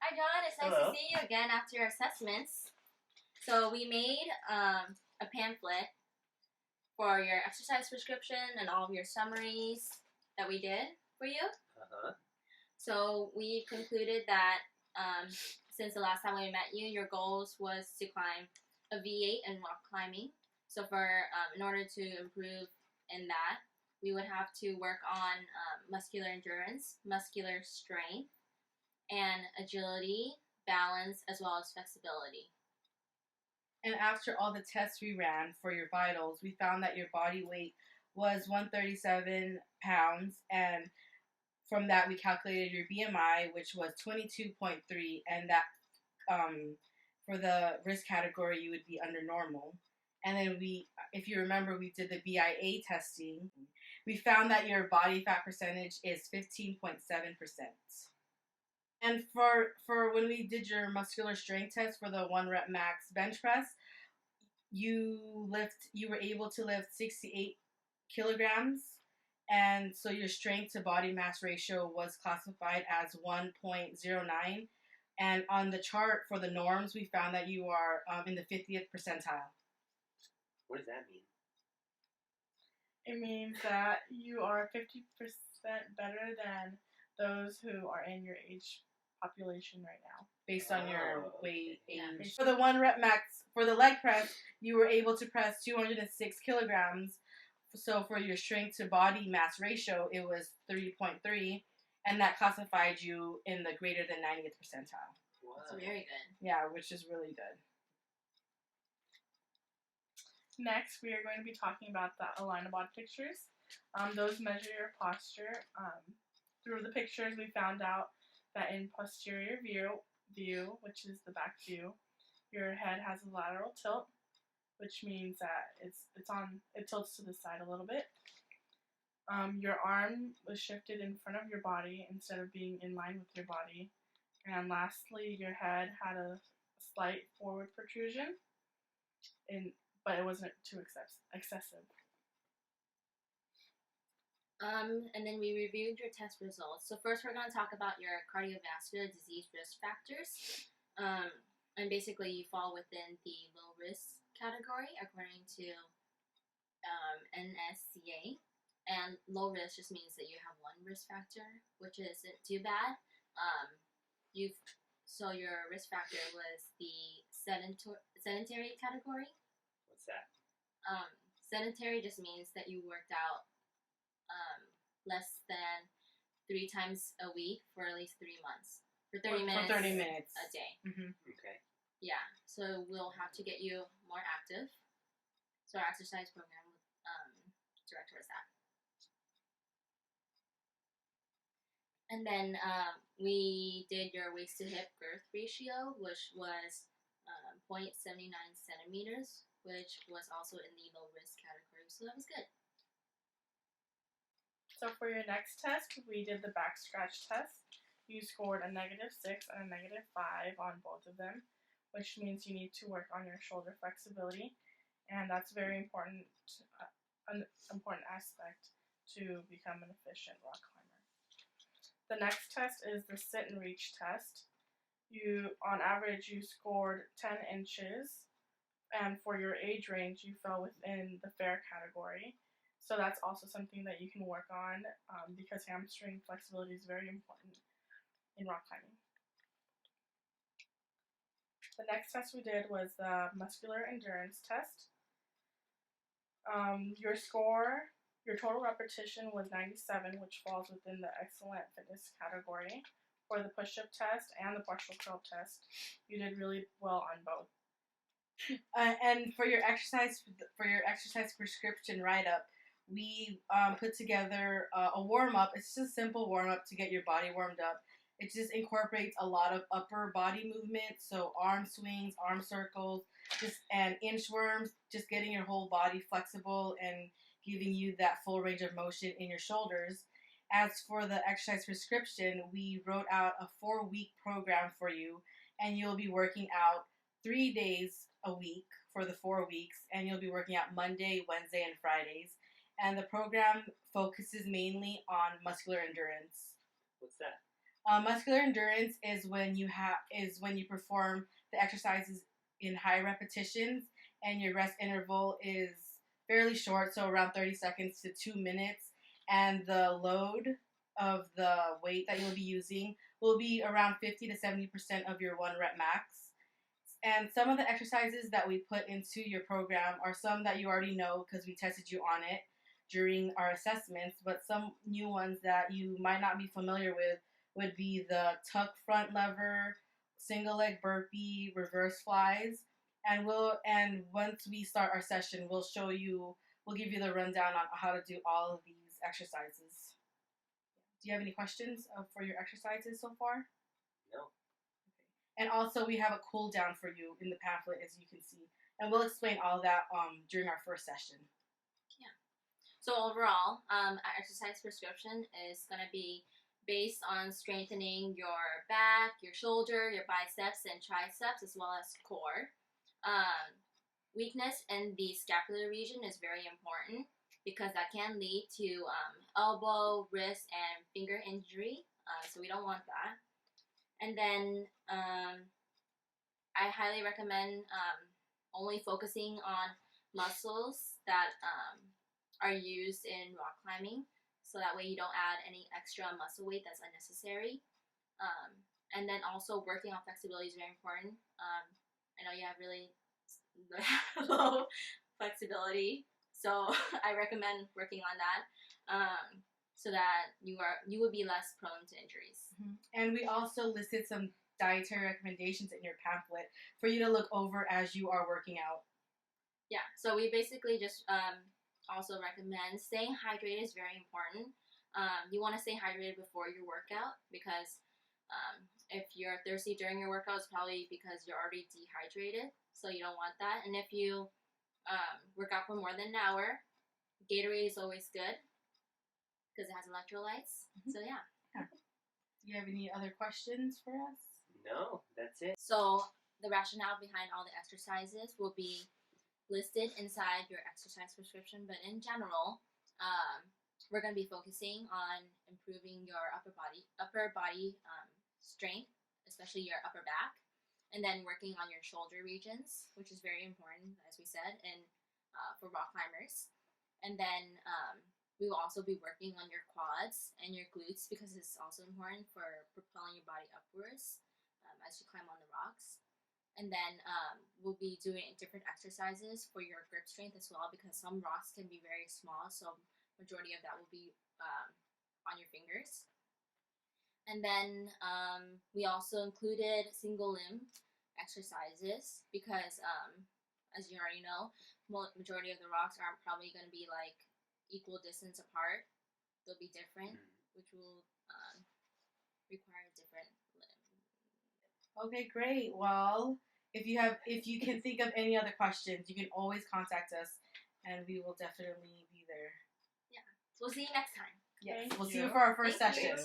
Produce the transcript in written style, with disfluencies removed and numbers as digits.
Hi, John. It's nice Hello. to see you again after your assessments. So we made a pamphlet for your exercise prescription and all of your summaries that we did for you. So we concluded that since the last time we met you, your goals was to climb a V8 in rock climbing. So in order to improve in that, we would have to work on muscular endurance, muscular strength, and agility, balance, as well as flexibility. And after all the tests we ran for your vitals, we found that your body weight was 137 pounds, and from that we calculated your BMI, which was 22.3, and that for the risk category you would be under normal. And then if you remember, we did the BIA testing. We found that your body fat percentage is 15.7%. And for when we did your muscular strength test for the 1 rep max bench press, you were able to lift 68 kilograms, and so your strength to body mass ratio was classified as 1.09. And on the chart for the norms, we found that you are in the 50th percentile. What does that mean? It means that you are 50% better than those who are in your age population right now. Based on your weight, age. Yeah. For the 1 rep max, for the leg press, you were able to press 206 kilograms. So for your strength to body mass ratio, it was 3.3, and that classified you in the greater than 90th percentile. Wow. It's very good. Yeah, which is really good. Next, we are going to be talking about the Align-A-Bod pictures. Those measure your posture. Through the pictures, we found out that in posterior view, which is the back view, your head has a lateral tilt, which means that it tilts to the side a little bit. Your arm was shifted in front of your body instead of being in line with your body. And lastly, your head had a slight forward protrusion, but it wasn't too excessive. And then we reviewed your test results. So first we're going to talk about your cardiovascular disease risk factors. And basically you fall within the low risk category according to NSCA. And low risk just means that you have one risk factor, which isn't too bad. So your risk factor was the sedentary category. What's that? Sedentary just means that you worked out less than 3 times a week for at least 3 months. For 30 minutes. For 30 minutes. A day. Mm-hmm. Okay. Yeah. So we'll have to get you more active. So our exercise program will direct towards that. And then we did your waist to hip girth ratio, which was 0.79 centimeters, which was also in the low risk category. So that was good. So for your next test, we did the back scratch test. You scored a -6 and a -5 on both of them, which means you need to work on your shoulder flexibility, and that's very important, an important aspect to become an efficient rock climber. The next test is the sit and reach test. On average, you scored 10 inches, and for your age range, you fell within the fair category. So that's also something that you can work on because hamstring flexibility is very important in rock climbing. The next test we did was the muscular endurance test. Your total repetition was 97, which falls within the excellent fitness category. For the push-up test and the partial curl test, you did really well on both. And for your exercise prescription write-up, we put together a warm-up. It's just a simple warm-up to get your body warmed up. It just incorporates a lot of upper body movement, so arm swings, arm circles, and inchworms, just getting your whole body flexible and giving you that full range of motion in your shoulders. As for the exercise prescription, we wrote out a 4-week program for you, and you'll be working out 3 days a week for the 4 weeks, and you'll be working out Monday, Wednesday, and Fridays. And the program focuses mainly on muscular endurance. What's that? Muscular endurance is when you perform the exercises in high repetitions, and your rest interval is fairly short, so around 30 seconds to 2 minutes, and the load of the weight that you'll be using will be around 50 to 70% of your 1 rep max. And some of the exercises that we put into your program are some that you already know because we tested you on it during our assessments, but some new ones that you might not be familiar with would be the tuck front lever, single leg burpee, reverse flies, and once we start our session, we'll give you the rundown on how to do all of these exercises. Do you have any questions for your exercises so far? No. Okay. And also, we have a cool down for you in the pamphlet, as you can see, and we'll explain all that during our first session. Yeah. So overall, our exercise prescription is going to be based on strengthening your back, your shoulder, your biceps and triceps, as well as core. Weakness in the scapular region is very important because that can lead to elbow, wrist, and finger injury. So we don't want that. And then I highly recommend only focusing on muscles that are used in rock climbing, so that way you don't add any extra muscle weight that's unnecessary. And then also working on flexibility is very important. I know you have really low flexibility, so I recommend working on that so that you would be less prone to injuries. Mm-hmm. And we also listed some dietary recommendations in your pamphlet for you to look over as you are working out. Yeah, so we basically just also recommend staying hydrated is very important. You want to stay hydrated before your workout because if you're thirsty during your workout, it's probably because you're already dehydrated, so you don't want that. And if you work out for more than an hour, Gatorade is always good because it has electrolytes. Mm-hmm. So yeah. Do you have any other questions for us? No, that's it. So the rationale behind all the exercises will be listed inside your exercise prescription, but in general, we're going to be focusing on improving your upper body strength, especially your upper back, and then working on your shoulder regions, which is very important, as we said, and for rock climbers. And then we will also be working on your quads and your glutes because it's also important for propelling your body upwards as you climb on the rocks. And then we'll be doing different exercises for your grip strength as well, because some rocks can be very small, so majority of that will be on your fingers. And then we also included single limb exercises because, as you already know, majority of the rocks aren't probably going to be like equal distance apart. They'll be different, which will require different limb. Okay, great. Well, if you can think of any other questions, you can always contact us, and we will definitely be there. Yeah. So we'll see you next time. Yes, Thank we'll see you. you for our first Thank you. session.